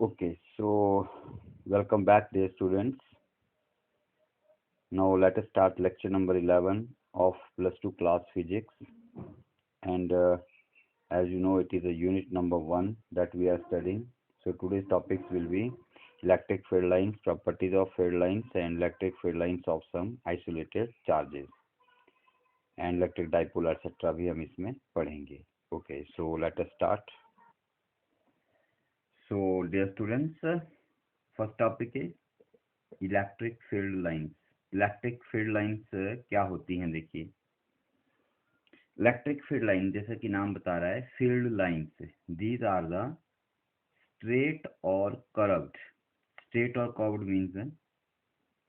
Okay, so welcome back, dear students. Now let us start lecture number 11 of plus 2 class physics. And as you know, it is a unit number 1 that we are studying. So today's topics will be electric field lines, properties of field lines, and electric field lines of some isolated charges. And electric dipole, etc. भी हम इसमें पढ़ेंगे. Okay, so let us start. So dear students, first topic is electric field lines. Electric field lines क्या होती हैं? देखिए, electric field line जैसा कि नाम बता रहा है, field lines, these are the straight और कर्व्ड. स्ट्रेट और कर्व्ड मींस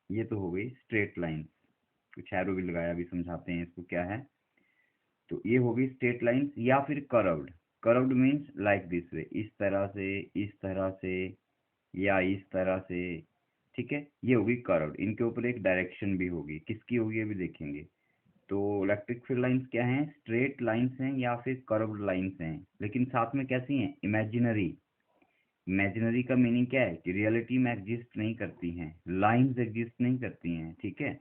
ये तो हो गई स्ट्रेट लाइन, कुछ एरो भी लगाया, अभी समझाते हैं इसको क्या है. तो ये होगी स्ट्रेट लाइंस या फिर curved. Curved means like this वे, इस तरह से या इस तरह से. ठीक है, ये होगी कर्व्ड. इनके ऊपर एक डायरेक्शन भी होगी, किसकी होगी अभी देखेंगे. तो इलेक्ट्रिक फील्ड लाइंस क्या हैं? स्ट्रेट लाइंस हैं या फिर कर्व्ड लाइंस हैं, लेकिन साथ में कैसी हैं? इमेजिनरी. इमेजिनरी का मीनिंग क्या है कि रियलिटी में एग्जिस्ट नहीं करती हैं, लाइंस एग्जिस्ट नहीं करती हैं. ठीक है,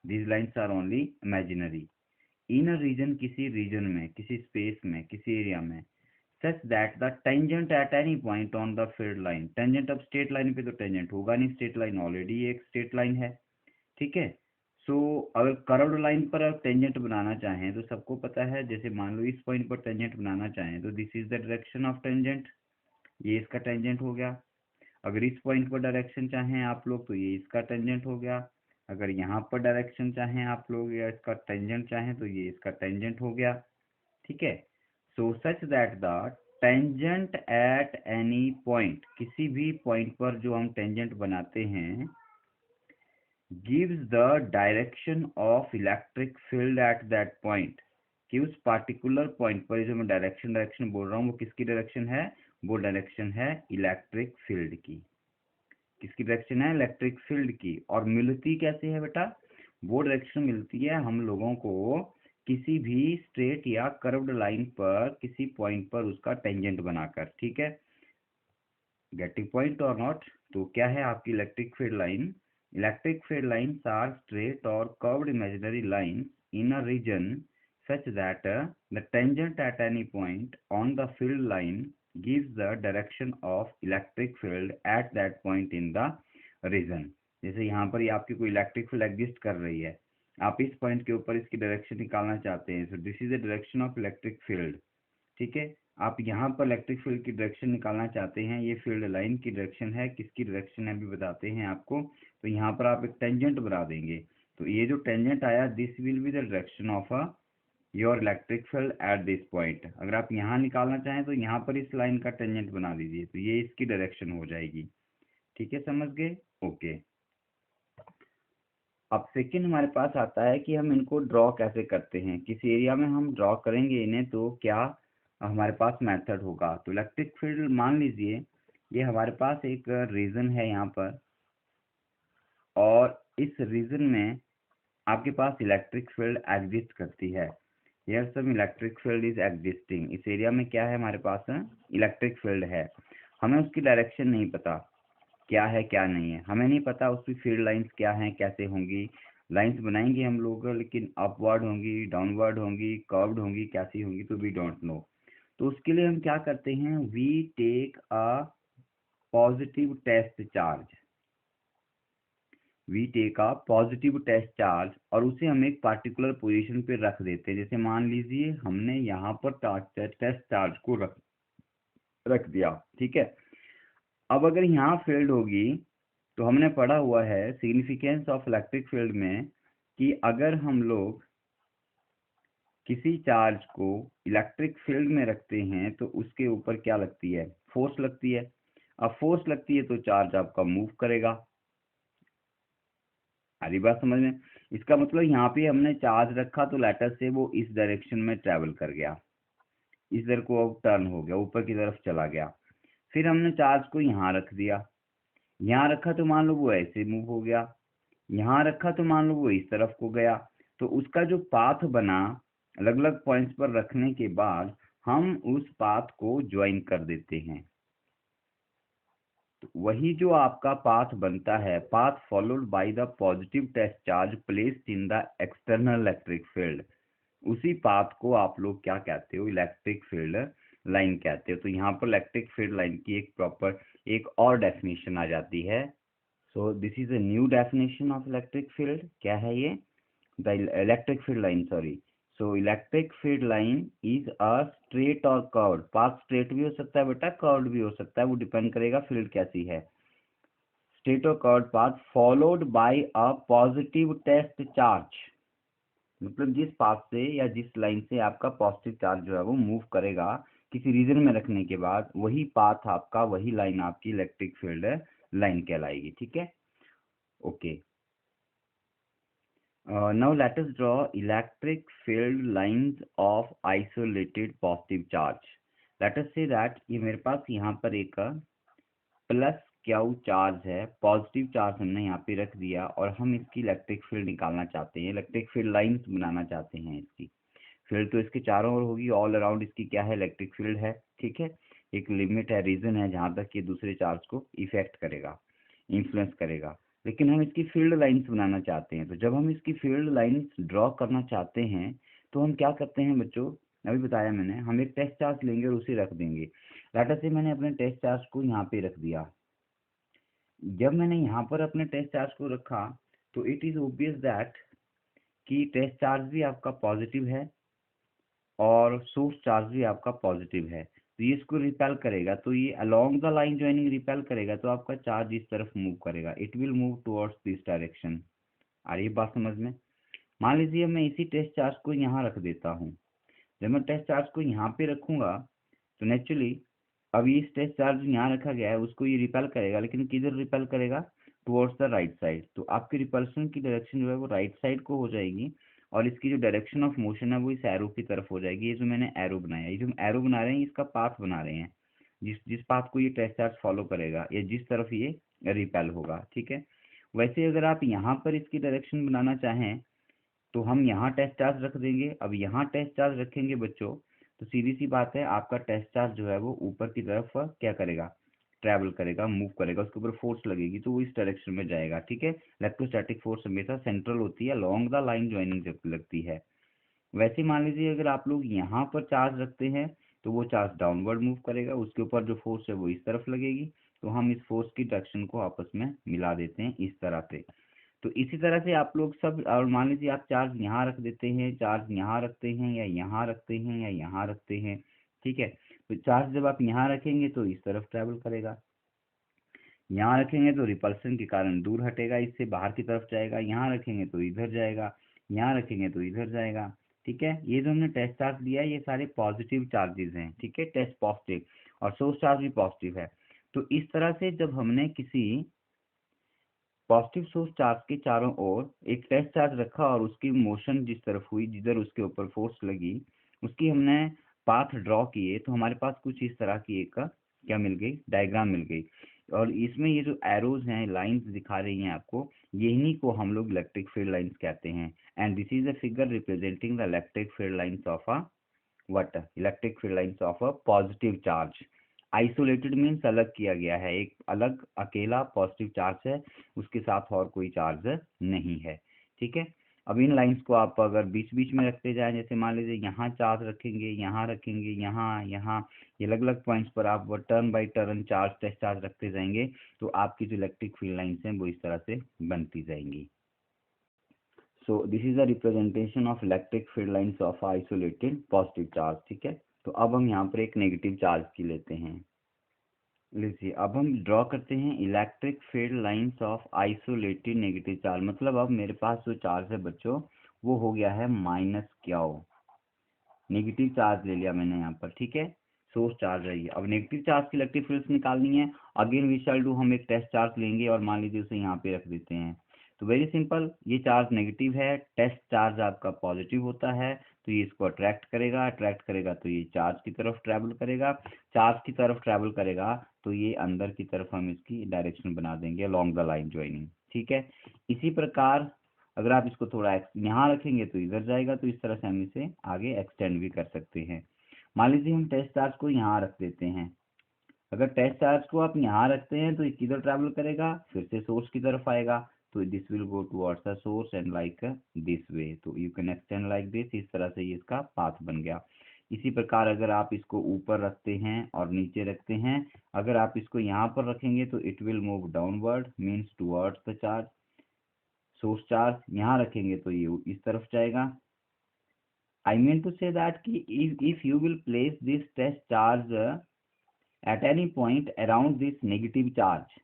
these lines are only imaginary. In a region, किसी रीजन में, किसी स्पेस में, किसी एरिया में, such that the tangent at any point on the field line. Tangent, अब स्ट्रेट लाइन पे तो टेंजेंट होगा नहीं, स्ट्रेट लाइन ऑलरेडी एक स्ट्रेट लाइन है. ठीक है, सो अगर कर्व्ड लाइन पर आप टेंजेंट बनाना चाहें तो सबको पता है, जैसे मान लो इस पॉइंट पर टेंजेंट बनाना चाहें तो this is the direction of tangent, ये इसका टेंजेंट हो गया. अगर इस पॉइंट पर डायरेक्शन चाहें आप लोग तो ये इसका टेंजेंट हो गया. अगर यहाँ पर डायरेक्शन चाहें आप लोग या इसका टेंजेंट चाहें तो ये इसका टेंजेंट हो गया. ठीक है, so such that the tangent at any point, किसी भी पॉइंट पर जो हम टेंजेंट बनाते हैं, gives the direction of electric field at that point. कि उस पार्टिकुलर पॉइंट पर जो मैं डायरेक्शन बोल रहा हूँ वो किसकी डायरेक्शन है? वो डायरेक्शन है इलेक्ट्रिक फील्ड की. किसकी डायरेक्शन है? इलेक्ट्रिक फील्ड की. और मिलती कैसे है बेटा? वो डायरेक्शन मिलती है हम लोगों को किसी भी स्ट्रेट या कर्व्ड लाइन पर किसी पॉइंट पर उसका टेंजेंट बनाकर. ठीक है, गेटिंग पॉइंट और नॉट. तो क्या है आपकी electric field line? Electric field lines are straight और curved imaginary lines in a region such that the tangent at any point on the field line gives the direction of electric field at that point in the region. जैसे यहाँ पर ये आपकी कोई electric field exist कर रही है, आप इस पॉइंट के ऊपर इसकी डायरेक्शन निकालना चाहते हैं, सो this is the direction of electric field. ठीक है, आप यहाँ पर इलेक्ट्रिक फील्ड की डायरेक्शन निकालना चाहते हैं, ये फील्ड लाइन की डायरेक्शन है, किसकी डायरेक्शन है अभी बताते हैं आपको. तो यहाँ पर आप एक टेंजेंट बना देंगे, तो ये जो टेंजेंट आया this will be the direction of your electric field at this point. अगर आप यहाँ निकालना चाहें तो यहाँ पर इस लाइन का टेंजेंट बना दीजिए, तो ये इसकी डायरेक्शन हो जाएगी. ठीक है, समझ गए? ओके. अब सेकंड हमारे पास आता है कि हम इनको ड्रॉ कैसे करते हैं, किस एरिया में हम ड्रॉ करेंगे इन्हें, तो क्या हमारे पास मेथड होगा. तो इलेक्ट्रिक फील्ड मान लीजिए ये हमारे पास एक रीजन है यहाँ पर, और इस रीजन में आपके पास इलेक्ट्रिक फील्ड एग्जिस्ट करती है. Here some electric field is existing. इस एरिया में क्या है हमारे पास? इलेक्ट्रिक फील्ड है. हमें उसकी डायरेक्शन नहीं पता क्या है क्या नहीं है, हमें नहीं पता उसकी फील्ड लाइंस क्या हैं, कैसे होंगी. लाइंस बनाएंगे हम लोग, लेकिन अपवर्ड होंगी, डाउनवर्ड होंगी, कर्व्ड होंगी, कैसी होंगी, तो वी डोंट नो. तो उसके लिए हम क्या करते हैं? We take a positive test charge. We take a positive test charge और उसे हम एक पार्टिकुलर पोजीशन पे रख देते हैं. जैसे मान लीजिए हमने यहाँ पर टेस्ट चार्ज को रख दिया. ठीक है, अब अगर यहाँ फील्ड होगी तो हमने पढ़ा हुआ है सिग्निफिकेंस ऑफ इलेक्ट्रिक फील्ड में कि अगर हम लोग किसी चार्ज को इलेक्ट्रिक फील्ड में रखते हैं तो उसके ऊपर क्या लगती है? फोर्स लगती है. अब फोर्स लगती है तो चार्ज आपका मूव करेगा. सारी बात समझ में? इसका मतलब यहाँ पे हमने चार्ज रखा तो लेटर से वो इस डायरेक्शन में ट्रेवल कर गया, इधर को अब टर्न हो गया, ऊपर की तरफ चला गया. फिर हमने चार्ज को यहाँ रख दिया, यहाँ रखा तो मान लो वो ऐसे मूव हो गया, यहाँ रखा तो मान लो वो इस तरफ को गया. तो उसका जो पाथ बना अलग अलग पॉइंट्स पर रखने के बाद हम उस पाथ को ज्वाइन कर देते हैं. वही जो आपका पाथ बनता है, path followed by the positive test charge placed in the external electric field, उसी पाथ को आप लोग क्या कहते हो, इलेक्ट्रिक फील्ड लाइन कहते हो। तो यहाँ पर इलेक्ट्रिक फील्ड लाइन की एक प्रॉपर एक और डेफिनेशन आ जाती है। सो this is a new definition of electric field. क्या है ये? The electric field line, sorry. So electric field line is a straight और कर्व्ड पाथ। स्ट्रेट भी हो सकता है बेटा, कर्व्ड भी हो सकता है, वो डिपेंड करेगा फील्ड कैसी है। स्ट्रेट और curved path followed by a positive test charge, मतलब जिस पाथ से या जिस लाइन से आपका पॉजिटिव चार्ज जो है वो मूव करेगा किसी रीजन में रखने के बाद, वही पाथ आपका, वही लाइन आपकी इलेक्ट्रिक फील्ड लाइन कहलाएगी। ठीक है, okay. Now let us draw electric field lines of isolated positive charge. Late us say that ये मेरे पास यहाँ पर एक प्लस क्यू चार्ज है, पॉजिटिव चार्ज हमने यहाँ पे रख दिया, और हम इसकी इलेक्ट्रिक फील्ड निकालना चाहते हैं, इलेक्ट्रिक फील्ड लाइंस बनाना चाहते हैं। इसकी फील्ड तो इसके चारों ओर होगी, ऑल अराउंड इसकी क्या है, इलेक्ट्रिक फील्ड है। ठीक है, एक लिमिट है, रीजन है जहाँ तक ये दूसरे चार्ज को इफेक्ट करेगा, इन्फ्लुएंस करेगा। लेकिन हम इसकी फील्ड लाइंस बनाना चाहते हैं। तो जब हम इसकी फील्ड लाइंस ड्रॉ करना चाहते हैं तो हम क्या करते हैं बच्चों, अभी बताया मैंने, हम एक टेस्ट चार्ज लेंगे और उसे रख देंगे। डाटा से मैंने अपने टेस्ट चार्ज को यहाँ पे रख दिया। जब मैंने यहाँ पर अपने टेस्ट चार्ज को रखा तो इट इज ऑब्वियस दैट कि टेस्ट चार्ज भी आपका पॉजिटिव है और सोर्स चार्ज भी आपका पॉजिटिव है। तो ये इसको रिपेल करेगा, तो ये along the line joining repel करेगा, तो आपका चार्ज इस तरफ मूव करेगा, it will move towards this direction. आ रही है बात समझ में? मान लीजिए मैं इसी टेस्ट चार्ज को यहाँ रख देता हूँ। जब मैं टेस्ट चार्ज को यहाँ पे रखूंगा तो नेचुरली अभी इस टेस्ट चार्ज यहाँ रखा गया है उसको ये रिपेल करेगा, लेकिन किधर रिपेल करेगा, टुवर्ड्स द राइट साइड। तो आपकी रिपल्शन की डायरेक्शन जो है वो राइट साइड को हो जाएगी, और इसकी जो डायरेक्शन ऑफ मोशन है वो इस एरो की तरफ हो जाएगी। ये जो मैंने एरो बनाया, ये जो हम एरो बना रहे हैं इसका पाथ बना रहे हैं, जिस जिस पाथ को ये टेस्ट चार्ज फॉलो करेगा या जिस तरफ ये रिपेल होगा। ठीक है, वैसे अगर आप यहाँ पर इसकी डायरेक्शन बनाना चाहें तो हम यहाँ टेस्ट चार्ज रख देंगे। अब यहाँ टेस्ट चार्ज रखेंगे बच्चों तो सीधी सी बात है, आपका टेस्ट चार्ज जो है वो ऊपर की तरफ क्या करेगा, ट्रैवल करेगा, मूव करेगा, उसके ऊपर फोर्स लगेगी तो वो इस डायरेक्शन में जाएगा। ठीक है, इलेक्ट्रोस्टैटिक फोर्स हमेशा सेंट्रल होती है, लॉन्ग द लाइन ज्वाइनिंग जब लगती है। वैसे मान लीजिए अगर आप लोग यहाँ पर चार्ज रखते हैं तो वो चार्ज डाउनवर्ड मूव करेगा, उसके ऊपर जो फोर्स है वो इस तरफ लगेगी, तो हम इस फोर्स की डायरेक्शन को आपस में मिला देते हैं इस तरह से। तो इसी तरह से आप लोग सब, और मान लीजिए आप चार्ज यहाँ रख देते हैं, चार्ज यहाँ रखते हैं, या यहाँ रखते हैं, या यहाँ रखते हैं। ठीक है, तो चार्ज जब आप यहाँ रखेंगे तो इस तरफ ट्रैवल करेगा, यहाँ रखेंगे तो रिपल्सन के कारण दूर हटेगा, इससे बाहर की तरफ जाएगा, यहाँ रखेंगे तो इधर जाएगा, यहाँ रखेंगे तो इधर जाएगा। ठीक है, ये जो हमने टेस्ट चार्ज लिया है ये सारे पॉजिटिव चार्जेस हैं। ठीक है, टेस्ट पॉजिटिव और सोर्स चार्ज भी पॉजिटिव है। तो इस तरह से जब हमने किसी पॉजिटिव सोर्स चार्ज के चारों ओर एक टेस्ट चार्ज रखा और उसकी मोशन जिस तरफ हुई, जिधर उसके ऊपर फोर्स लगी, उसकी हमने पाथ ड्रॉ किए, तो हमारे पास कुछ इस तरह की एक क्या मिल गई, डायग्राम मिल गई। और इसमें ये जो एरोज हैं, लाइंस दिखा रही हैं आपको, यही को हम लोग इलेक्ट्रिक फील्ड लाइंस कहते हैं। And this is a figure representing the electric field lines of a what, electric field lines of a positive charge. Isolated means अलग किया गया है, एक अलग अकेला पॉजिटिव चार्ज है, उसके साथ और कोई चार्ज नहीं है। ठीक है, अब इन लाइंस को आप अगर बीच बीच में रखते जाएं, जैसे मान लीजिए यहाँ चार्ज रखेंगे, यहाँ रखेंगे, यहाँ यहाँ, ये अलग अलग पॉइंट्स पर आप turn by turn charge test charge रखते जाएंगे तो आपकी जो इलेक्ट्रिक फील्ड लाइंस हैं वो इस तरह से बनती जाएंगी। सो this is the representation of electric field lines of isolated positive charge. ठीक है, तो अब हम यहाँ पर एक नेगेटिव चार्ज की लेते हैं। लीजिए अब हम ड्रॉ करते हैं electric field lines of isolated negative charge. मतलब अब मेरे पास जो चार्ज है बच्चों वो हो गया है माइनस क्यू, नेगेटिव चार्ज ले लिया मैंने यहाँ पर। ठीक है, सोर्स चार्ज है ये। अब नेगेटिव चार्ज की इलेक्ट्रिक फील्ड्स निकालनी है, अगेन वी शैल डू, हम एक टेस्ट चार्ज लेंगे और मान लीजिए उसे यहाँ पे रख देते हैं। तो वेरी सिंपल, ये चार्ज नेगेटिव है, टेस्ट चार्ज आपका पॉजिटिव होता है, तो ये इसको अट्रैक्ट करेगा, अट्रैक्ट करेगा तो ये चार्ज की तरफ ट्रैवल करेगा, चार्ज की तरफ ट्रैवल करेगा तो ये अंदर की तरफ हम इसकी डायरेक्शन बना देंगे अलोंग द लाइन ज्वाइनिंग। ठीक है, इसी प्रकार अगर आप इसको थोड़ा यहाँ रखेंगे तो इधर जाएगा, तो इस तरह से हम इसे आगे एक्सटेंड भी कर सकते हैं। मान लीजिए हम टेस्ट चार्ज को यहाँ रख देते हैं, अगर टेस्ट चार्ज को आप यहाँ रखते हैं तो ये किधर ट्रैवल करेगा, फिर से सोर्स की तरफ आएगा, तो this will go towards the source and like this way, तो you can extend like this, इस तरह से ये इसका पाथ बन गया। इसी प्रकार अगर आप इसको ऊपर रखते हैं और नीचे रखते हैं, अगर आप इसको यहाँ पर रखेंगे तो it will move downward means towards the charge, source charge यहाँ रखेंगे तो ये इस तरफ जाएगा। I mean to say that कि if you will place this test charge at any point around this negative charge,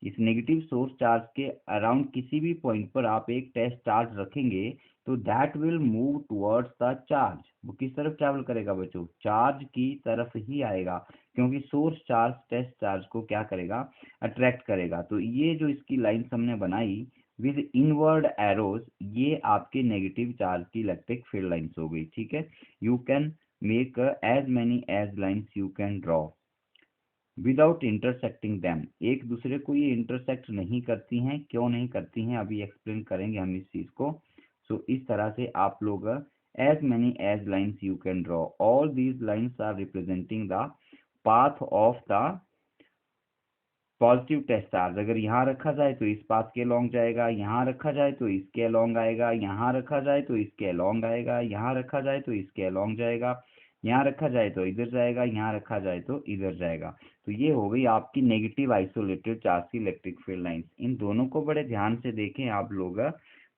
इस नेगेटिव सोर्स चार्ज के अराउंड किसी भी पॉइंट पर आप एक टेस्ट चार्ज रखेंगे तो that will move towards the charge, वो किस तरफ ट्रैवल करेगा बच्चों, चार्ज की तरफ ही आएगा, क्योंकि सोर्स चार्ज टेस्ट चार्ज को क्या करेगा, अट्रैक्ट करेगा। तो ये जो इसकी लाइंस हमने बनाई विद इनवर्ड एरोज, ये आपके नेगेटिव चार्ज की इलेक्ट्रिक फील्ड लाइंस हो गई। ठीक है, you can make as many as lines you can draw without intersecting them, एक दूसरे को ये इंटरसेक्ट नहीं करती हैं, क्यों नहीं करती हैं अभी एक्सप्लेन करेंगे हम इस चीज को। सो इस तरह से आप लोग as many as lines you can draw, all these lines are representing the path of the positive test charge. अगर यहाँ रखा जाए तो इस पाथ के अलोंग जाएगा, यहाँ रखा जाए तो इसके अलोंग आएगा, यहाँ रखा जाए तो इसके अलोंग आएगा, यहाँ रखा जाए तो इसके अलोंग जाएगा, यहाँ रखा जाए तो इधर जाएगा, यहाँ रखा जाए तो इधर जाएगा। तो ये हो गई आपकी नेगेटिव आइसोलेटेड चार्ज की इलेक्ट्रिक फील्ड लाइंस। इन दोनों को बड़े ध्यान से देखें आप लोग,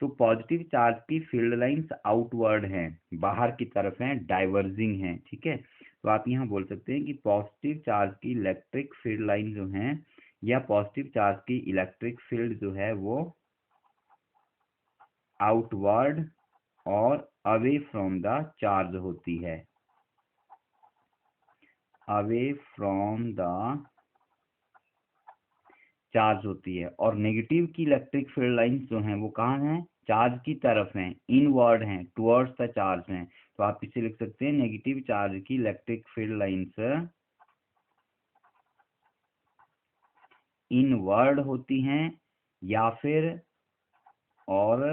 तो पॉजिटिव चार्ज की फील्ड लाइंस आउटवर्ड हैं, बाहर की तरफ हैं, डाइवर्जिंग हैं। ठीक है, तो आप यहाँ बोल सकते हैं कि पॉजिटिव चार्ज की इलेक्ट्रिक फील्ड लाइन जो है या पॉजिटिव चार्ज की इलेक्ट्रिक फील्ड जो है वो आउटवर्ड और अवे फ्रॉम द चार्ज होती है, अवे फ्रॉम द चार्ज होती है। और नेगेटिव की इलेक्ट्रिक फील्ड लाइंस जो हैं वो कहाँ हैं, चार्ज की तरफ हैं, इनवर्ड हैं, टुवर्ड्स द चार्ज हैं। तो आप इसे लिख सकते हैं नेगेटिव चार्ज की इलेक्ट्रिक फील्ड लाइंस इनवर्ड होती हैं या फिर और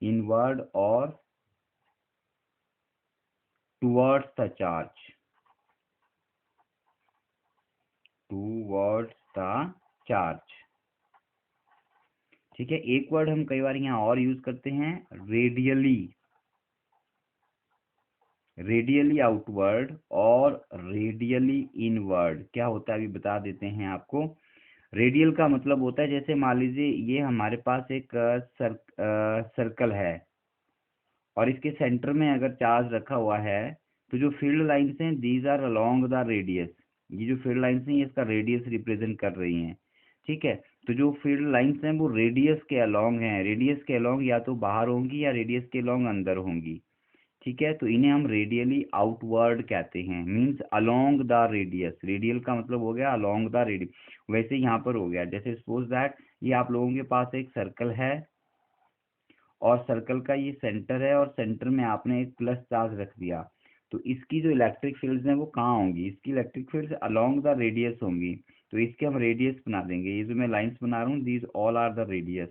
इनवर्ड और towards the charge, towards the charge. ठीक है, एक वर्ड हम कई बार यहाँ और यूज करते हैं, रेडियली, रेडियली आउटवर्ड और रेडियली इनवर्ड। क्या होता है अभी बता देते हैं आपको। रेडियल का मतलब होता है, जैसे मान लीजिए ये हमारे पास एक सर्कल है और इसके सेंटर में अगर चार्ज रखा हुआ है, तो जो फील्ड लाइंस हैं these are along the radius, ये जो फील्ड लाइंस हैं ये इसका रेडियस रिप्रेजेंट कर रही हैं। ठीक है, तो जो फील्ड लाइंस हैं वो रेडियस के अलोंग हैं, रेडियस के अलोंग या तो बाहर होंगी या रेडियस के अलोंग अंदर होंगी। ठीक है, तो इन्हें हम रेडियली आउटवर्ड कहते हैं, means along the radius, radial का मतलब हो गया अलोंग द रेडियस। वैसे यहाँ पर हो गया, जैसे सपोज दैट ये आप लोगों के पास एक सर्कल है और सर्कल का ये सेंटर है और सेंटर में आपने एक प्लस चार्ज रख दिया, तो इसकी जो इलेक्ट्रिक फील्ड्स हैं वो कहाँ होंगी, इसकी electric fields along the radius होंगी। तो इसके हम रेडियस बना देंगे, ये जो मैं लाइंस बना रहा हूँ these all are the radius,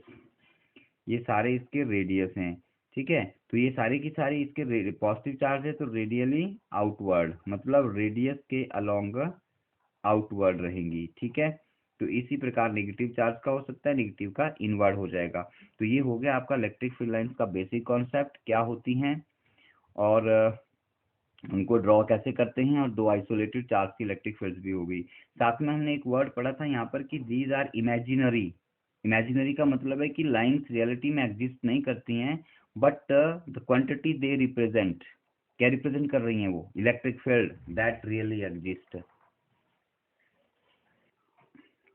ये सारे इसके रेडियस हैं। ठीक है, तो ये सारी की सारी इसके पॉजिटिव चार्ज है तो रेडियली आउटवर्ड, मतलब रेडियस के अलोंग आउटवर्ड रहेंगी। ठीक है, तो इसी प्रकार नेगेटिव चार्ज का हो सकता है, नेगेटिव का इनवर्ड हो जाएगा। तो ये हो गया आपका इलेक्ट्रिक फील्ड लाइंस का बेसिक कॉन्सेप्ट, क्या होती हैं और उनको ड्रॉ कैसे करते हैं, और दो आइसोलेटेड चार्ज की इलेक्ट्रिक फील्ड्स भी हो गई। साथ में हमने एक वर्ड पढ़ा था यहाँ पर कि दीज आर इमेजिनरी। इमेजिनरी का मतलब है कि लाइंस रियलिटी में एग्जिस्ट नहीं करती हैं, but the quantity they represent, क्या रिप्रेजेंट कर रही हैं वो, electric field that really exist.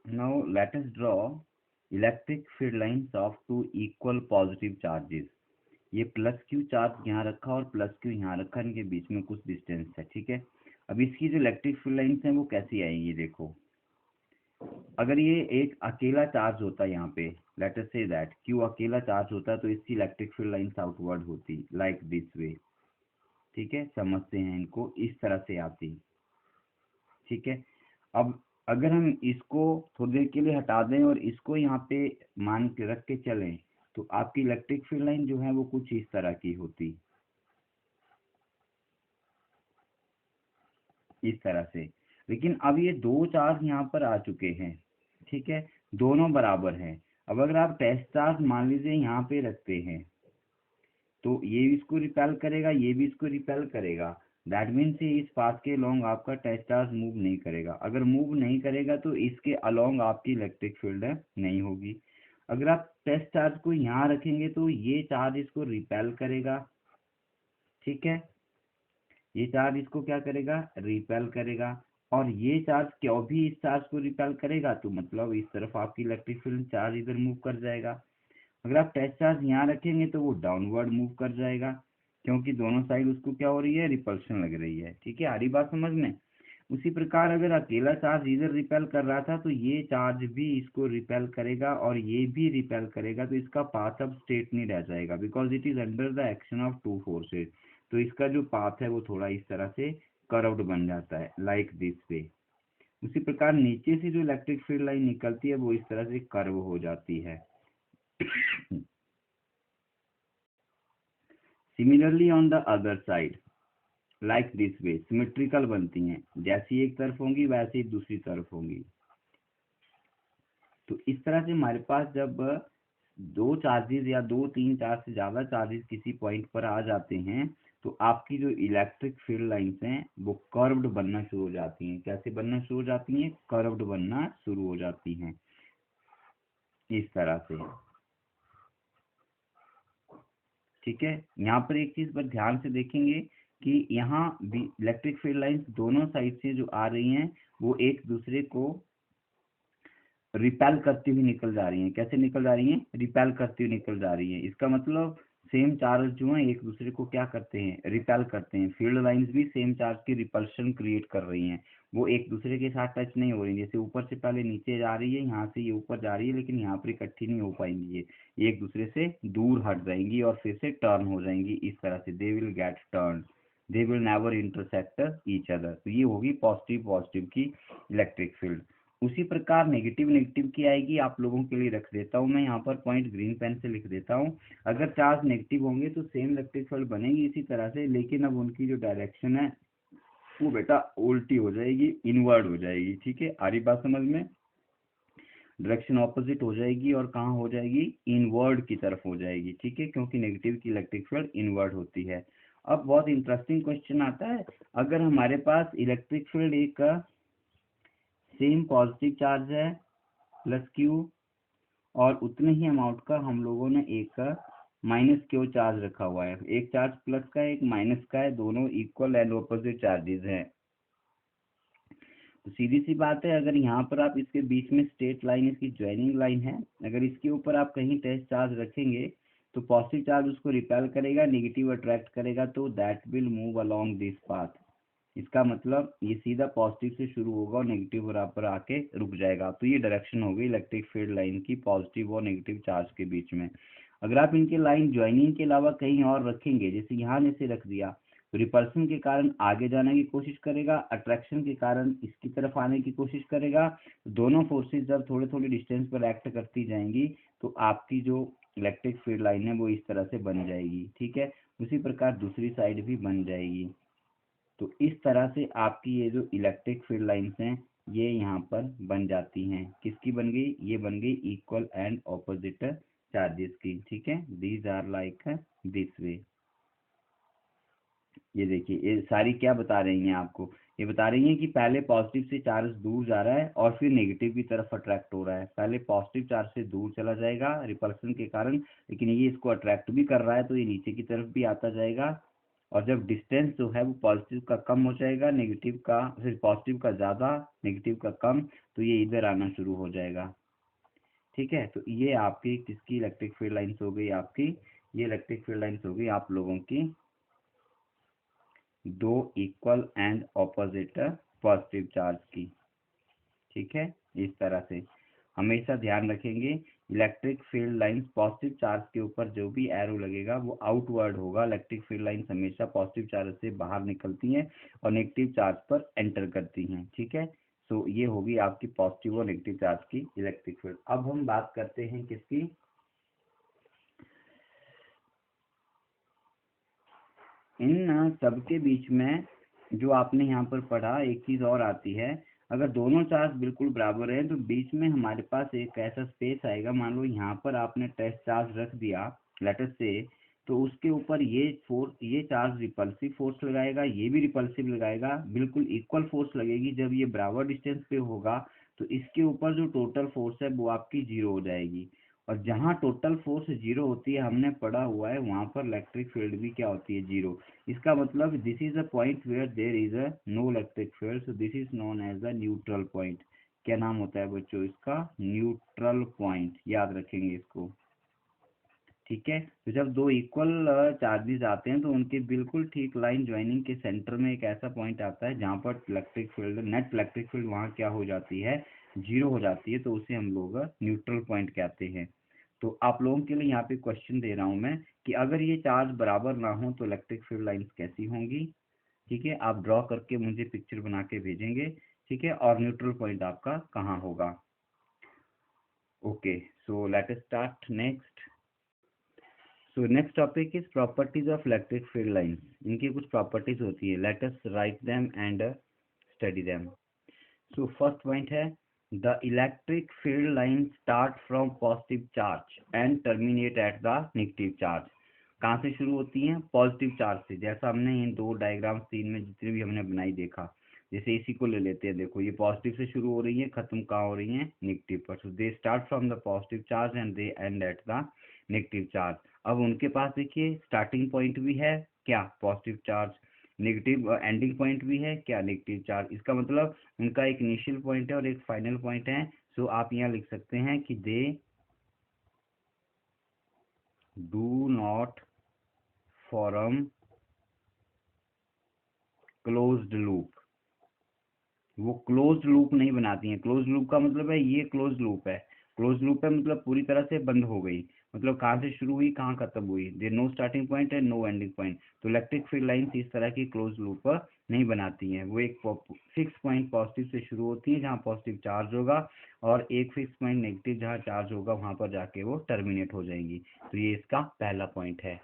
Now let us draw electric field lines of two equal positive charges. ये प्लस क्यू चार्ज यहाँ रखा और प्लस क्यू यहाँ रखा, इनके बीच में कुछ डिस्टेंस है। ठीक है, अब इसकी जो इलेक्ट्रिक फील्ड लाइंस हैं वो कैसी आएंगी, देखो अगर ये एक अकेला चार्ज होता है यहाँ पे, late us say that Q अकेला चार्ज होता तो इसकी इलेक्ट्रिक फील्ड लाइंस आउटवर्ड होती लाइक दिस वे। ठीक है, समझते हैं इनको, इस तरह से आती। ठीक है, अब अगर हम इसको थोड़ी देर के लिए हटा दें और इसको यहाँ पे मान के रख के चलें, तो आपकी इलेक्ट्रिक फील्ड लाइन जो है वो कुछ इस तरह की होती। इस तरह से। लेकिन अब ये दो चार्ज यहाँ पर आ चुके हैं, ठीक है, दोनों बराबर हैं। अब अगर आप टेस्ट चार्ज मान लीजिए यहाँ पे रखते हैं, तो ये इसको रिपेल करेगा, ये भी इसको रिपेल करेगा। दैट मीन्स इस पाथ के अलोंग आपका टेस्ट चार्ज मूव नहीं करेगा। अगर मूव नहीं करेगा तो इसके अलोंग आपकी इलेक्ट्रिक फील्ड नहीं होगी। अगर आप टेस्ट चार्ज को यहाँ रखेंगे तो ये चार्ज इसको रिपेल करेगा, ठीक है, ये चार्ज इसको क्या करेगा, रिपेल करेगा। और ये चार्ज क्यों भी इस चार्ज को रिपेल करेगा, तो मतलब इस तरफ आपकी इलेक्ट्रिक फील्ड चार्ज इधर मूव कर जाएगा। अगर आप टेस्ट चार्ज यहाँ रखेंगे तो वो डाउनवर्ड मूव कर जाएगा, क्योंकि दोनों साइड उसको क्या हो रही है, रिपल्शन लग रही है। ठीक है, आ रही बात समझ में। उसी प्रकार अगर अकेला चार्ज इधर रिपेल कर रहा था तो ये चार्ज भी इसको रिपेल करेगा और ये भी रिपेल करेगा, तो इसका पाथ अब स्ट्रेट नहीं रह जाएगा, because it is under the action of two forces. तो इसका जो पाथ है वो थोड़ा इस तरह से कर्व्ड बन जाता है, लाइक दिस वे। उसी प्रकार नीचे से जो इलेक्ट्रिक फील्ड लाइन निकलती है वो इस तरह से कर्व हो जाती है। Similarly on the other side, like this way, symmetrical बनती हैं, जैसी एक तरफ होंगी वैसे ही दूसरी तरफ होंगी। तो इस तरह से हमारे पास जब दो चार्जेस या दो तीन चार से ज्यादा चार्जेस किसी पॉइंट पर आ जाते हैं तो आपकी जो इलेक्ट्रिक फील्ड लाइंस हैं वो कर्व्ड बनना शुरू हो जाती हैं। कैसे बनना शुरू हो जाती हैं, कर्व्ड बनना शुरू हो जाती हैं इस तरह से। ठीक है, यहाँ पर एक चीज पर ध्यान से देखेंगे कि यहाँ भी इलेक्ट्रिक फील्ड लाइंस दोनों साइड से जो आ रही हैं वो एक दूसरे को रिपेल करती हुई निकल जा रही हैं। कैसे निकल जा रही हैं, रिपेल करती हुई निकल जा रही हैं। इसका मतलब सेम चार्ज जो है एक दूसरे को क्या करते हैं, रिपेल करते हैं। फील्ड लाइंस भी सेम चार्ज की रिपल्शन क्रिएट कर रही हैं, वो एक दूसरे के साथ टच नहीं हो रही। जैसे ऊपर से पहले नीचे जा रही है, यहाँ से ये ऊपर जा रही है, लेकिन यहाँ पर इकट्ठी नहीं हो पाएंगी, ये एक दूसरे से दूर हट जाएंगी और फिर से टर्न हो जाएंगी इस तरह से। They will get turn, they will never intersect each other. तो ये होगी पॉजिटिव पॉजिटिव की इलेक्ट्रिक फील्ड। उसी प्रकार नेगेटिव नेगेटिव की आएगी, आप लोगों के लिए रख देता हूँ मैं यहाँ पर पॉइंट, ग्रीन पेन से लिख देता हूँ। अगर चार्ज नेगेटिव होंगे तो सेम इलेक्ट्रिक फील्ड बनेगी इसी तरह से, लेकिन अब उनकी जो डायरेक्शन है वो बेटा उल्टी हो जाएगी, इनवर्ड हो जाएगी। ठीक है, आ रही बात समझ में, डायरेक्शन ऑपोजिट हो जाएगी और कहाँ हो जाएगी, इनवर्ड की तरफ हो जाएगी। ठीक है, क्योंकि नेगेटिव की इलेक्ट्रिक फील्ड इनवर्ड होती है। अब बहुत इंटरेस्टिंग क्वेश्चन आता है, अगर हमारे पास इलेक्ट्रिक फील्ड एक सेम पॉजिटिव चार्ज है प्लस क्यू, और उतने ही अमाउंट का हम लोगों ने एक माइनस क्यू चार्ज रखा हुआ है। एक चार्ज प्लस का है, एक माइनस का है, दोनों इक्वल एंड ऑपोजिट चार्जेस हैं। तो सीधी सी बात है, अगर यहाँ पर आप इसके बीच में स्ट्रेट लाइन, इसकी ज्वाइनिंग लाइन है, अगर इसके ऊपर आप कहीं टेस्ट चार्ज रखेंगे तो पॉजिटिव चार्ज उसको रिपेल करेगा, नेगेटिव अट्रैक्ट करेगा, तो that will move along this path. इसका मतलब ये सीधा पॉजिटिव से शुरू होगा और नेगेटिव बराबर आके रुक जाएगा। तो ये डायरेक्शन हो गई इलेक्ट्रिक फील्ड लाइन की पॉजिटिव और नेगेटिव चार्ज के बीच में। अगर आप इनके लाइन ज्वाइनिंग के अलावा कहीं और रखेंगे, जैसे यहाँ जैसे रख दिया, तो रिपल्सन के कारण आगे जाने की कोशिश करेगा, अट्रैक्शन के कारण इसकी तरफ आने की कोशिश करेगा। दोनों फोर्सेस जब थोड़े थोड़े डिस्टेंस पर एक्ट करती जाएंगी तो आपकी जो इलेक्ट्रिक फील्ड लाइन है वो इस तरह से बन जाएगी। ठीक है, उसी प्रकार दूसरी साइड भी बन जाएगी। तो इस तरह से आपकी ये जो इलेक्ट्रिक फील्ड लाइंस हैं ये यहाँ पर बन जाती हैं। किसकी बन गई, ये बन गई इक्वल एंड ऑपोजिट चार्जेस की। ठीक है, these are like this way. ये देखिए, ये सारी क्या बता रही हैं आपको, ये बता रही हैं कि पहले पॉजिटिव से चार्ज दूर जा रहा है और फिर नेगेटिव की तरफ अट्रैक्ट हो रहा है। पहले पॉजिटिव चार्ज से दूर चला जाएगा रिपल्सन के कारण, लेकिन ये इसको अट्रैक्ट भी कर रहा है तो ये नीचे की तरफ भी आता जाएगा। और जब डिस्टेंस जो है वो पॉजिटिव का कम हो जाएगा, नेगेटिव का फिर पॉजिटिव का ज़्यादा, नेगेटिव का कम, तो ये इधर आना शुरू हो जाएगा। ठीक है, तो ये आपकी किसकी इलेक्ट्रिक फील्ड लाइंस हो गई, आपकी ये इलेक्ट्रिक फील्ड लाइंस हो गई आप लोगों की दो equal and opposite positive charge की। ठीक है, इस तरह से हमेशा ध्यान रखेंगे, electric field lines positive charge के ऊपर जो भी एरो लगेगा वो आउटवर्ड होगा। इलेक्ट्रिक फील्ड लाइंस हमेशा पॉजिटिव चार्ज से बाहर निकलती हैं और नेगेटिव चार्ज पर एंटर करती हैं। ठीक है, सो ये होगी आपकी पॉजिटिव और नेगेटिव चार्ज की इलेक्ट्रिक फील्ड। अब हम बात करते हैं किसकी, इन सबके बीच में जो आपने यहाँ पर पढ़ा, एक चीज और आती है, अगर दोनों चार्ज बिल्कुल बराबर है तो बीच में हमारे पास एक ऐसा स्पेस आएगा, मान लो यहाँ पर आपने टेस्ट चार्ज रख दिया लेटर से, तो उसके ऊपर ये चार्ज रिपल्सिव फोर्स लगाएगा, ये भी रिपल्सिव लगाएगा, बिल्कुल इक्वल फोर्स लगेगी। जब ये बराबर डिस्टेंस पे होगा तो इसके ऊपर जो टोटल फोर्स है वो आपकी जीरो हो जाएगी। और जहाँ टोटल फोर्स जीरो होती है, हमने पढ़ा हुआ है, वहां पर इलेक्ट्रिक फील्ड भी क्या होती है, जीरो। इसका मतलब this is a point where there is a no electric field, so this is known as a neutral point. क्या नाम होता है बच्चों इसका, न्यूट्रल पॉइंट, याद रखेंगे इसको। ठीक है, तो जब दो इक्वल चार्जेस आते हैं तो उनके बिल्कुल ठीक लाइन ज्वाइनिंग के सेंटर में एक ऐसा पॉइंट आता है जहां पर electric field, net electric field वहां क्या हो जाती है, जीरो हो जाती है, तो उसे हम लोग न्यूट्रल पॉइंट कहते हैं। तो आप लोगों के लिए यहाँ पे क्वेश्चन दे रहा हूँ मैं कि अगर ये चार्ज बराबर ना हो तो इलेक्ट्रिक फील्ड लाइंस कैसी होंगी। ठीक है, आप ड्रॉ करके मुझे पिक्चर बना के भेजेंगे। ठीक है, और न्यूट्रल पॉइंट आपका कहाँ होगा। Okay, so let us start next. So next topic is properties of electric field lines. इनकी कुछ प्रॉपर्टीज होती है, let us write them and study them. So first point है, the electric field line start from positive charge and terminate at the negative charge. कहाँ से शुरू होती हैं, पॉजिटिव चार्ज से। जैसा हमने इन दो डायग्राम तीन में जितने भी हमने बनाई देखा, जैसे इसी को ले लेते हैं, देखो ये पॉजिटिव से शुरू हो रही है, खत्म कहाँ हो रही है, नेगेटिव पर। So they start from the positive charge and they end at the negative charge. अब उनके पास देखिए स्टार्टिंग पॉइंट भी है क्या, positive charge, negative ending point भी है क्या, नेगेटिव चार्ज। इसका मतलब उनका एक इनिशियल पॉइंट है और एक फाइनल पॉइंट है। सो आप यहाँ लिख सकते हैं कि they do not form closed loop. वो क्लोज्ड लूप नहीं बनाती हैं। क्लोज्ड लूप का मतलब है ये क्लोज्ड लूप है, क्लोज्ड लूप है मतलब पूरी तरह से बंद हो गई, मतलब कहाँ से शुरू हुई कहाँ खत्म हुई, there no starting point and no ending point. तो इलेक्ट्रिक फील्ड लाइंस इस तरह की क्लोज्ड लूप नहीं बनाती हैं। वो एक फिक्स पॉइंट पॉजिटिव से शुरू होती है जहाँ पॉजिटिव चार्ज होगा, और एक फिक्स पॉइंट नेगेटिव जहाँ चार्ज होगा वहां पर जाके वो टर्मिनेट हो जाएंगी। तो ये इसका पहला पॉइंट है।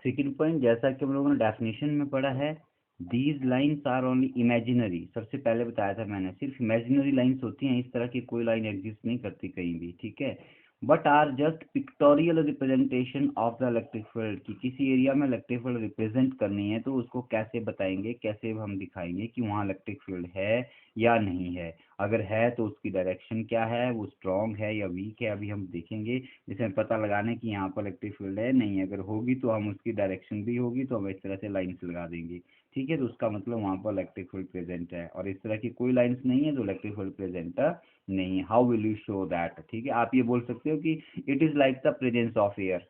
सेकेंड पॉइंट, जैसा कि हम लोगों ने डेफिनेशन में पढ़ा है, these lines are only imaginary. सबसे पहले बताया था मैंने, सिर्फ इमेजिनरी लाइन्स होती हैं, इस तरह की कोई लाइन एग्जिस्ट नहीं करती कहीं भी। ठीक है, but are just pictorial representation of the electric field, की किसी एरिया में इलेक्ट्रिक फील्ड रिप्रेजेंट करनी है तो उसको कैसे बताएंगे, कैसे हम दिखाएंगे कि वहाँ इलेक्ट्रिक फील्ड है या नहीं है। अगर है तो उसकी डायरेक्शन क्या है, वो स्ट्रॉन्ग है या वीक है, अभी हम देखेंगे। जैसे पता लगाने की यहाँ पर इलेक्ट्रिक फील्ड है नहीं, अगर होगी तो हम उसकी डायरेक्शन भी होगी तो हम इस तरह से लाइन्स लगा देंगे। ठीक है, तो उसका मतलब वहाँ पर इलेक्ट्रिक फील्ड प्रेजेंट है। और इस तरह की कोई लाइन्स नहीं है तो इलेक्ट्रिक फील्ड प्रेजेंट नहीं है। How will you show that. ठीक है, आप ये बोल सकते हो कि it is like the presence of air,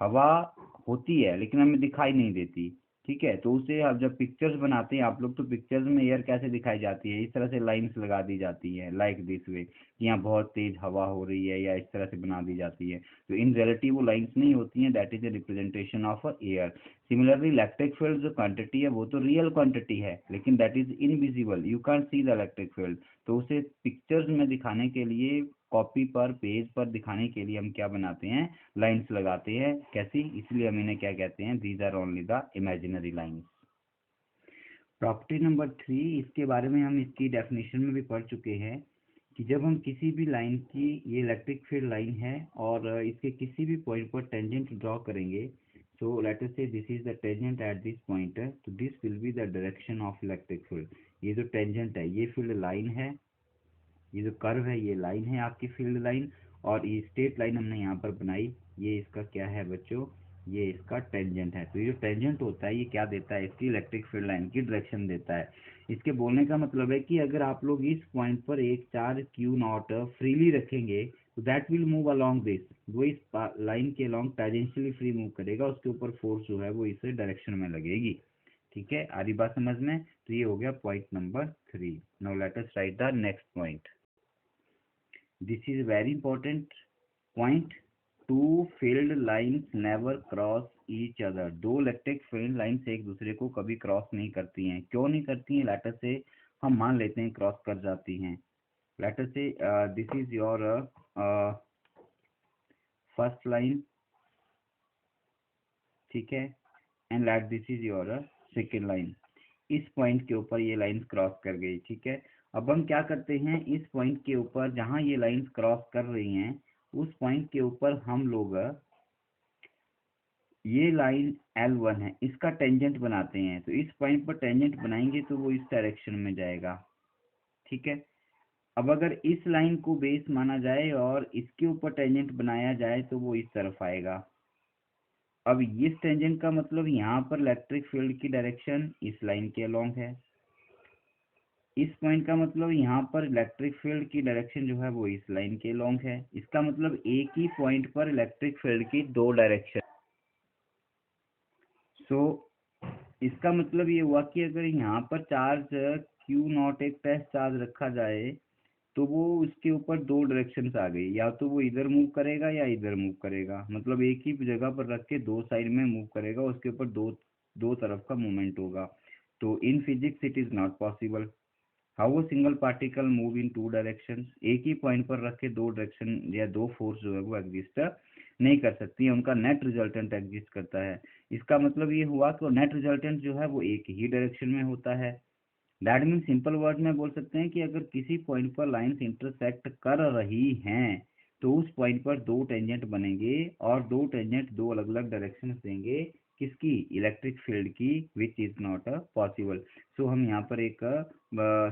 हवा होती है लेकिन हमें दिखाई नहीं देती। ठीक है, तो उसे अब जब पिक्चर्स बनाते हैं आप लोग, तो पिक्चर्स में एयर कैसे दिखाई जाती है, इस तरह से लाइंस लगा दी जाती है, लाइक दिस वे, कि यहाँ बहुत तेज हवा हो रही है, या इस तरह से बना दी जाती है। तो इन रियलिटी वो लाइंस नहीं होती हैं, that is a representation of air. Similarly electric field जो क्वांटिटी है वो तो रियल क्वांटिटी है, लेकिन that is invisible, you can't see the electric field. तो उसे पिक्चर्स में दिखाने के लिए, कॉपी पर, पेज पर दिखाने के लिए हम क्या बनाते हैं, लाइंस लगाते हैं। कैसी, इसलिए हम इन्हें क्या कहते हैं, these are only the imaginary lines. Property number 3, इसके बारे में हम इसकी डेफिनेशन में भी पढ़ चुके हैं कि जब हम किसी भी लाइन की, ये इलेक्ट्रिक फील्ड लाइन है और इसके किसी भी पॉइंट पर टेंजेंट ड्रॉ करेंगे, सो let us say this is the tangent at this point, तो this will be the direction of electric field. ये जो टेंजेंट है ये फील्ड लाइन है, ये जो कर्व है ये लाइन है आपकी फील्ड लाइन, और ये स्ट्रेट लाइन हमने यहाँ पर बनाई, ये इसका क्या है बच्चों, ये इसका टेंजेंट है। तो ये जो टेंजेंट होता है ये क्या देता है, इसकी इलेक्ट्रिक फील्ड लाइन की डायरेक्शन देता है। इसके बोलने का मतलब है कि अगर आप लोग इस पॉइंट पर एक चार्ज क्यू नॉट फ्रीली रखेंगे तो that will move along this, वो इस लाइन के अलोंग टेंजेंशियली फ्री मूव करेगा, उसके ऊपर फोर्स जो है वो इस डायरेक्शन में लगेगी। ठीक है, आ रही बात समझ में। तो ये हो गया point number 3। Now let us right the next point. This is very important point. Two field lines never cross each other. दो इलेक्ट्रिक फील्ड लाइंस एक दूसरे को कभी क्रॉस नहीं करती हैं। क्यों नहीं करती हैं, लेटर से हम मान लेते हैं क्रॉस कर जाती हैं। लेटर से this is your first line, ठीक है, and let this is your second line. इस पॉइंट के ऊपर ये लाइंस क्रॉस कर गई, ठीक है। अब हम क्या करते हैं, इस पॉइंट के ऊपर जहां ये लाइंस क्रॉस कर रही हैं उस पॉइंट के ऊपर हम लोग ये लाइन L1 है, इसका टेंजेंट बनाते हैं। तो इस पॉइंट पर टेंजेंट बनाएंगे तो वो इस डायरेक्शन में जाएगा, ठीक है। अब अगर इस लाइन को बेस माना जाए और इसके ऊपर टेंजेंट बनाया जाए तो वो इस तरफ आएगा। अब इस टेंजेंट का मतलब यहाँ पर इलेक्ट्रिक फील्ड की डायरेक्शन इस लाइन के अलोंग है, इस पॉइंट का मतलब यहाँ पर इलेक्ट्रिक फील्ड की डायरेक्शन जो है वो इस लाइन के अलोंग है। इसका मतलब एक ही पॉइंट पर इलेक्ट्रिक फील्ड की दो डायरेक्शन। सो इसका मतलब ये हुआ कि अगर यहाँ पर चार्ज Q0 एक टेस्ट चार्ज रखा जाए तो वो उसके ऊपर दो डायरेक्शंस आ गई, या तो वो इधर मूव करेगा या इधर मूव करेगा, मतलब एक ही जगह पर रख के दो साइड में मूव करेगा, उसके ऊपर दो दो तरफ का मूवमेंट होगा। तो in physics it is not possible. How a single particle move in two direction, एक ही पॉइंट पर रख के दो डायरेक्शन या दो फोर्स जो है वो एग्जिस्ट नहीं कर सकती है, उनका नेट रिजल्टेंट एग्जिस्ट करता है। इसका मतलब ये हुआ कि नेट रिजल्टेंट जो है वो एक ही डायरेक्शन में होता है। दैट मीन सिंपल वर्ड में बोल सकते हैं कि अगर किसी पॉइंट पर लाइंस इंटरसेक्ट कर रही हैं तो उस पॉइंट पर दो टेंजेंट बनेंगे और दो टेंजेंट दो अलग अलग डायरेक्शन देंगे, किसकी, इलेक्ट्रिक फील्ड की, विच इज नॉट पॉसिबल। सो हम यहाँ पर एक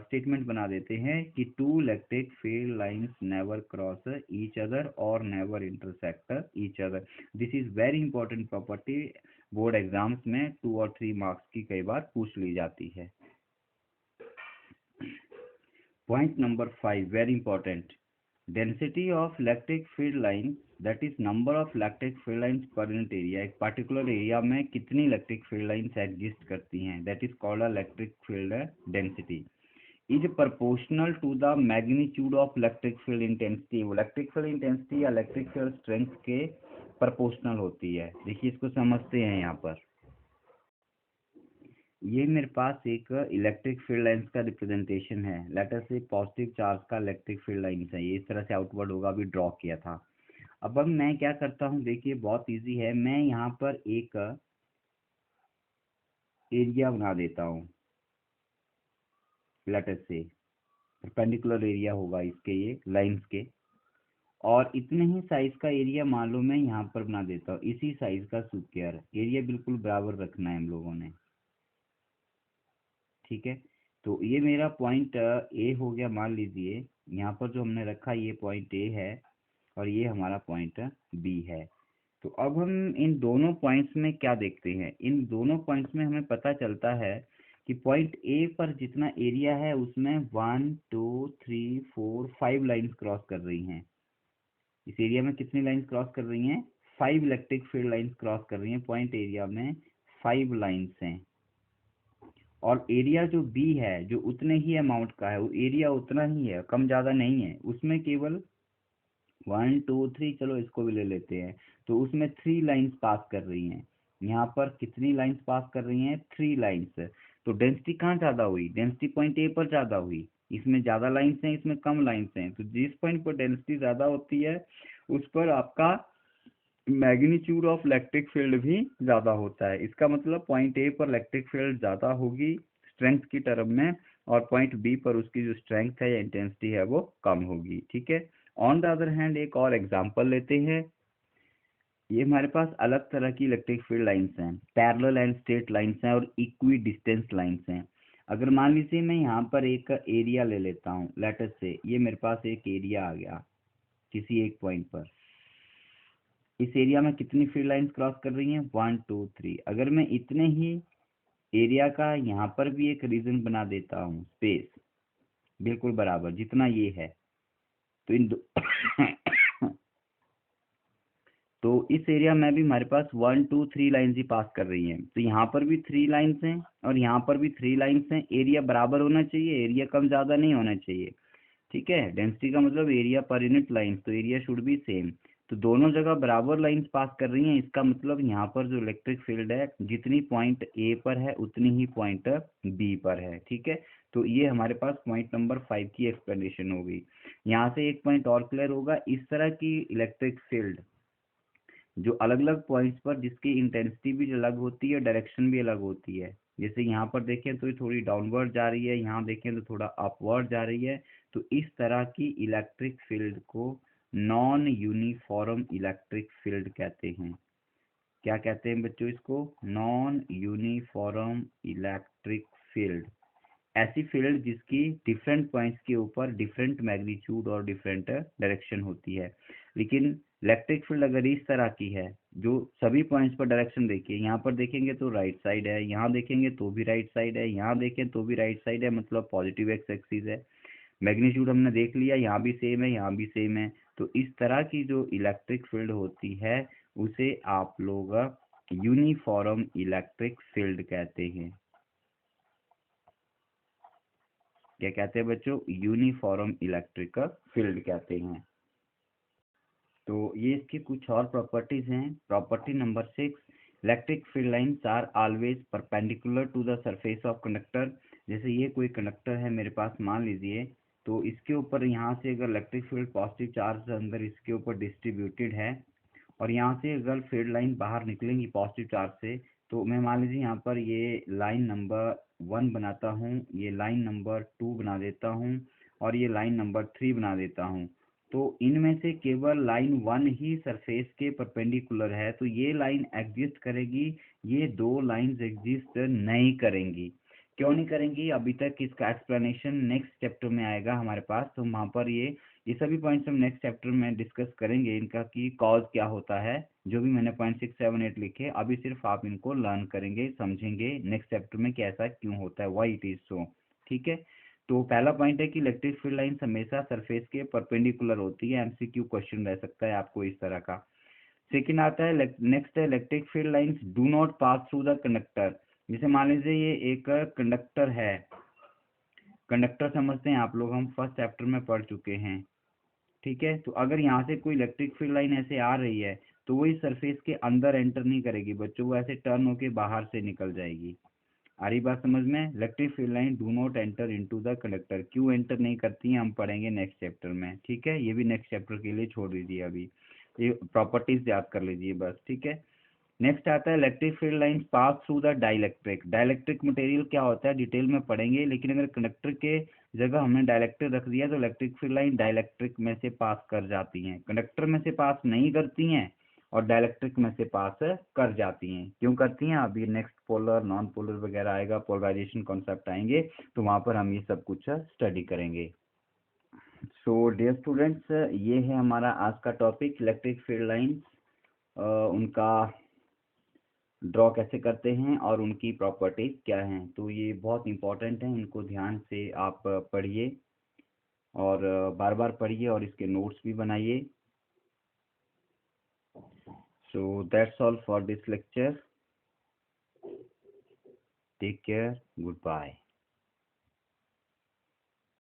स्टेटमेंट बना देते हैं कि two electric field lines never cross each other और never intersect each other. This is very important property, board exams में 2 और 3 मार्क्स की कई बार पूछ ली जाती है। Point number 5, very important. Density of electric field lines, that is number of electric field lines per unit area। एक particular area में कितनी electric field lines exist करती हैं, that is called electric field density, is proportional to the magnitude of electric field intensity। electric field intensity या electric field strength के proportional होती है। देखिए इसको समझते हैं। यहाँ पर ये मेरे पास एक इलेक्ट्रिक फील्ड लाइंस का रिप्रेजेंटेशन है, लेटर से पॉजिटिव चार्ज का इलेक्ट्रिक फील्ड लाइंस है, ये इस तरह से आउटवर्ड होगा, अभी ड्रॉ किया था। अब मैं क्या करता हूँ, देखिए बहुत इजी है, मैं यहाँ पर एक एरिया बना देता हूँ, लेटर से परपेंडिकुलर एरिया होगा इसके, ये लाइंस के, और इतने ही साइज का एरिया मान लो मैं यहाँ पर बना देता हूँ, इसी साइज का स्क्वायर एरिया बिल्कुल बराबर रखना है हम लोगों ने, ठीक है। तो ये मेरा पॉइंट ए हो गया, मान लीजिए यहाँ पर जो हमने रखा ये पॉइंट ए है और ये हमारा पॉइंट बी है। तो अब हम इन दोनों पॉइंट्स में क्या देखते हैं, इन दोनों पॉइंट्स में हमें पता चलता है कि पॉइंट ए पर जितना एरिया है उसमें 1 2 3 4 5 लाइंस क्रॉस कर रही हैं। इस एरिया में कितनी लाइंस क्रॉस कर रही हैं, 5 इलेक्ट्रिक फील्ड लाइंस क्रॉस कर रही हैं, पॉइंट एरिया में 5 लाइंस हैं। और एरिया जो बी है जो उतने ही अमाउंट का है, वो एरिया उतना ही है, कम ज़्यादा नहीं है, उसमें केवल 1 2 3, चलो इसको भी ले लेते हैं, तो उसमें 3 लाइंस पास कर रही हैं। यहाँ पर कितनी लाइंस पास कर रही हैं, 3 लाइंस। तो डेंसिटी कहाँ ज़्यादा हुई, डेंसिटी पॉइंट ए पर ज़्यादा हुई, इसमें ज़्यादा लाइंस हैं इसमें कम लाइंस हैं। तो जिस पॉइंट पर डेंसिटी ज़्यादा होती है उस पर आपका मैग्नीट्यूड ऑफ इलेक्ट्रिक फील्ड भी ज़्यादा होता है। इसका मतलब पॉइंट ए पर इलेक्ट्रिक फील्ड ज़्यादा होगी स्ट्रेंथ की टर्म में, और पॉइंट बी पर उसकी जो स्ट्रेंथ है या इंटेंसिटी है वो कम होगी, ठीक है। ऑन द अदर हैंड एक और एग्जांपल लेते हैं। ये हमारे पास अलग तरह की इलेक्ट्रिक फील्ड लाइंस हैं, पैरेलल एंड स्ट्रेट लाइंस हैं और इक्वी डिस्टेंस लाइंस हैं। अगर मान लीजिए मैं यहाँ पर एक एरिया ले लेता हूँ, लेटर से ये मेरे पास एक एरिया आ गया किसी एक पॉइंट पर, इस एरिया में कितनी फील्ड लाइंस क्रॉस कर रही हैं, 1 2 3। अगर मैं इतने ही एरिया का यहाँ पर भी एक रीजन बना देता हूँ, स्पेस बिल्कुल बराबर जितना ये है, तो इन दो तो इस एरिया में भी हमारे पास 1 2 3 लाइंस ही पास कर रही हैं, तो यहाँ पर भी 3 लाइंस हैं और यहाँ पर भी 3 लाइंस हैं। एरिया बराबर होना चाहिए, एरिया कम ज़्यादा नहीं होना चाहिए, ठीक है। डेंसिटी का मतलब एरिया पर यूनिट लाइंस, तो एरिया शुड बी सेम। तो दोनों जगह बराबर लाइंस पास कर रही हैं, इसका मतलब यहाँ पर जो इलेक्ट्रिक फील्ड है जितनी पॉइंट ए पर है उतनी ही पॉइंट बी पर है, ठीक है। तो ये हमारे पास पॉइंट नंबर 5 की एक्सप्लेनेशन हो गई। यहाँ से एक पॉइंट और क्लियर होगा, इस तरह की इलेक्ट्रिक फील्ड जो अलग अलग पॉइंट्स पर जिसकी इंटेंसिटी भी अलग होती है, डायरेक्शन भी अलग होती है, जैसे यहाँ पर देखें तो ये थोड़ी डाउनवर्ड जा रही है, यहाँ देखें तो थोड़ा अपवर्ड जा रही है। तो इस तरह की इलेक्ट्रिक फील्ड को नॉन यूनिफॉर्म इलेक्ट्रिक फील्ड कहते हैं। क्या कहते हैं बच्चों इसको? Non uniform electric field. ऐसी फील्ड जिसकी डिफरेंट पॉइंट्स के ऊपर डिफरेंट मैग्नीट्यूड और डिफरेंट डायरेक्शन होती है। लेकिन इलेक्ट्रिक फील्ड अगर इस तरह की है जो सभी पॉइंट्स पर डायरेक्शन, देखिए यहाँ पर देखेंगे तो राइट साइड है, यहाँ देखेंगे तो भी राइट साइड है, यहाँ देखें तो भी राइट साइड है, मतलब पॉजिटिव एक्स एक्सिस है। मैग्नीट्यूड हमने देख लिया, यहाँ भी सेम है, यहाँ भी सेम है। तो इस तरह की जो इलेक्ट्रिक फील्ड होती है उसे आप लोग यूनिफॉर्म इलेक्ट्रिक फील्ड कहते हैं। क्या कहते हैं बच्चों? यूनिफॉर्म इलेक्ट्रिक फील्ड कहते हैं। तो ये इसकी कुछ और प्रॉपर्टीज हैं। Property number 6, electric field lines are always perpendicular to the surface of conductor. जैसे ये कोई कंडक्टर है मेरे पास, मान लीजिए, तो इसके ऊपर यहाँ से अगर इलेक्ट्रिक फील्ड पॉजिटिव चार्ज अंदर इसके ऊपर डिस्ट्रीब्यूटेड है, और यहाँ से अगर फील्ड लाइन बाहर निकलेंगी पॉजिटिव चार्ज से, तो मैं मान लीजिए यहाँ पर ये लाइन नंबर 1 बनाता हूँ, ये लाइन नंबर 2 बना देता हूँ, और ये लाइन नंबर 3 बना देता हूँ। तो इनमें से केवल लाइन 1 ही सरफेस के परपेंडिकुलर है, तो ये लाइन एग्जिस्ट करेगी, ये दो लाइंस एग्जिस्ट नहीं करेंगी। क्यों नहीं करेंगी? अभी तक इसका एक्सप्लेनेशन नेक्स्ट चैप्टर में आएगा हमारे पास, तो वहाँ पर ये सभी पॉइंट्स हम नेक्स्ट चैप्टर में डिस्कस करेंगे, इनका कि कॉज क्या होता है। जो भी मैंने पॉइंट 6, 7, 8 लिखे, अभी सिर्फ आप इनको लर्न करेंगे, समझेंगे नेक्स्ट चैप्टर में कि ऐसा क्यों होता है, व्हाई इट इज सो। ठीक है। तो पहला पॉइंट है कि इलेक्ट्रिक फील्ड लाइंस हमेशा सरफेस के परपेंडिकुलर होती है। एमसीक्यू क्वेश्चन रह सकता है आपको इस तरह का। सेकेंड आता है, नेक्स्ट है, electric field lines do not pass through the conductor. जैसे मान लीजिए ये एक कंडक्टर है, कंडक्टर समझते हैं आप लोग, हम फर्स्ट चैप्टर में पढ़ चुके हैं। ठीक है। तो अगर यहाँ से कोई इलेक्ट्रिक फील्ड लाइन ऐसे आ रही है तो वो इस सरफेस के अंदर एंटर नहीं करेगी बच्चों, वो ऐसे टर्न होके बाहर से निकल जाएगी। आ रही बात समझ में? Electric field line do not enter into the conductor. क्यों एंटर नहीं करती हैं हम पढ़ेंगे नेक्स्ट चैप्टर में। ठीक है, ये भी नेक्स्ट चैप्टर के लिए छोड़ दीजिए, अभी ये प्रॉपर्टीज याद कर लीजिए बस। ठीक है। नेक्स्ट आता है, electric field lines pass through the dielectric. Dielectric material क्या होता है डिटेल में पढ़ेंगे, लेकिन अगर कंडक्टर के जगह हमने डाइलेक्ट्रिक रख दिया तो इलेक्ट्रिक फील्ड लाइन डाइलेक्ट्रिक में से पास कर जाती हैं, कंडक्टर में से पास नहीं करती हैं और डाइलेक्ट्रिक में से पास कर जाती हैं। क्यों करती हैं? अभी नेक्स्ट पोलर नॉन पोलर वगैरह आएगा, पोलराइजेशन कॉन्सेप्ट आएंगे, तो वहाँ पर हम ये सब कुछ स्टडी करेंगे। सो डियर स्टूडेंट्स, ये है हमारा आज का टॉपिक, इलेक्ट्रिक फील्ड लाइंस, उनका ड्रॉ कैसे करते हैं और उनकी प्रॉपर्टीज क्या हैं। तो ये बहुत इंपॉर्टेंट है, इनको ध्यान से आप पढ़िए और बार बार पढ़िए और इसके नोट्स भी बनाइए। So that's all for this lecture. Take care, good bye.